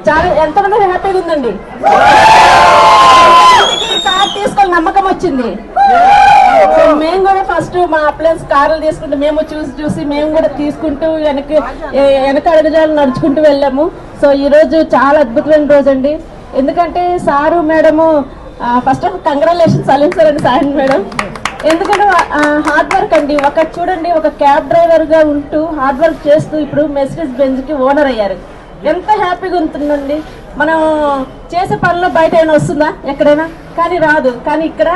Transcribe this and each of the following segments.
చాలా ఎంతమంది హ్యాపీగా ఉందండి. కార్ తీసుకొని నమ్మకం వచ్చింది. సో మేము కూడా ఫస్ట్ మా అప్లయన్స్ కార్లు తీసుకుంటూ మేము చూసి మేము కూడా తీసుకుంటూ వెనక అడుగుజాలు నడుచుకుంటూ వెళ్ళాము. సో ఈ రోజు చాలా అద్భుతమైన రోజు అండి. ఎందుకంటే sir madam first of congratulations Salim sir అండి, సాయన్ మేడం. ఎందుకంటే హార్డ్ వర్క్ అండి. చూడండి, ఒక క్యాబ్ డ్రైవర్ గా ఉంటూ హార్డ్ వర్క్ చేస్తూ ఇప్పుడు మెర్సిడీస్ బెంజ్ కి ఓనర్ అయ్యారు. ఎంత హ్యాపీగా ఉంటుందండి. మనం చేసే పనిలో బయట ఏమైనా వస్తుందా ఎక్కడైనా? కానీ రాదు. కానీ ఇక్కడ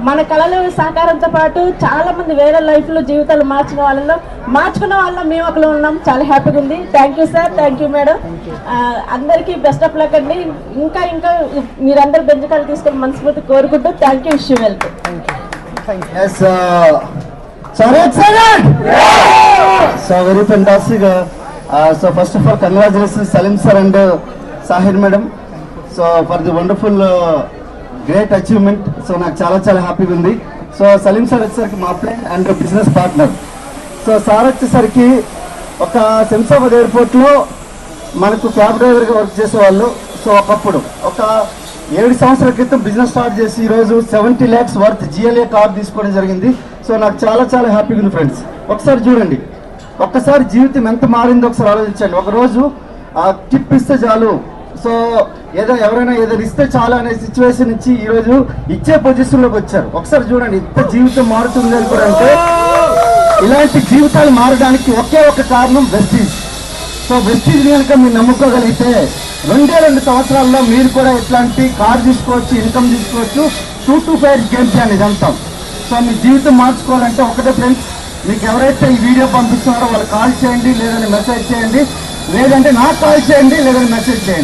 మన కళలు సహకారంతో పాటు చాలా మంది వేరే లైఫ్ లో జీవితాలు మార్చుకున్న వాళ్ళలో మేము ఒకరు ఉన్నాం. చాలా హ్యాపీగా ఉంది. Thank you sir, thank you madam. అందరికీ బెస్ట్ ఆఫ్ లక్ అండి. ఇంకా మీరందరూ బెంచ్ కాళ్ళు తీసుకొని మనస్ఫూర్తి కోరుకుంటూ thank you, wish you welcome. Yes, so excited! So very fantastic. So first of all, congratulations Salim sir and Sahir madam. So for the wonderful, great achievement. So నాకు చాలా హ్యాపీగా ఉంది. సో సలీం సార్ వచ్చేసరికి మా friend and business partner. So sir వచ్చేసరికి ఒక శంషాబాద్ ఎయిర్పోర్ట్లో మనకు క్యాబ్ డ్రైవర్గా వర్క్ చేసేవాళ్ళు. సో ఒకప్పుడు ఒక 7 సంవత్సరాల క్రితం బిజినెస్ స్టార్ట్ చేసి ఈరోజు 70 lakhs వర్త్ GLA కార్ తీసుకోవడం జరిగింది. సో నాకు చాలా హ్యాపీగా ఉంది ఫ్రెండ్స్. ఒకసారి చూడండి, ఒక్కసారి జీవితం ఎంత మారిందో ఒకసారి ఆలోచించండి. ఒకరోజు ఆ టిప్ ఇస్తే చాలు, సో ఎవరైనా ఏదైనా ఇస్తే చాలు అనే సిచ్యువేషన్ నుంచి ఈరోజు ఇచ్చే పొజిషన్లోకి వచ్చారు. ఒకసారి చూడండి, ఇంత జీవితం మారుతుంది అనుకోరంటే ఇలాంటి జీవితాలు మారడానికి ఒకే ఒక కారణం వెస్టీజ్. సో వెస్టీజ్ కనుక మీరు నమ్ముకోగలిగితే 2 సంవత్సరాల్లో మీరు కూడా ఇట్లాంటి కార్ తీసుకోవచ్చు, ఇన్కమ్ తీసుకోవచ్చు. 2 to 5 గేమ్ ప్లాన్ ఇదంతా. సో మీ జీవితం మార్చుకోవాలంటే ఒకటే ఫ్రెండ్స్, మీకు ఎవరైతే ఈ వీడియో పంపిస్తున్నారో వాళ్ళు కాల్ చేయండి, లేదంటే మెసేజ్ చేయండి, లేదంటే నాకు కాల్ చేయండి, లేదంటే మెసేజ్ చేయండి.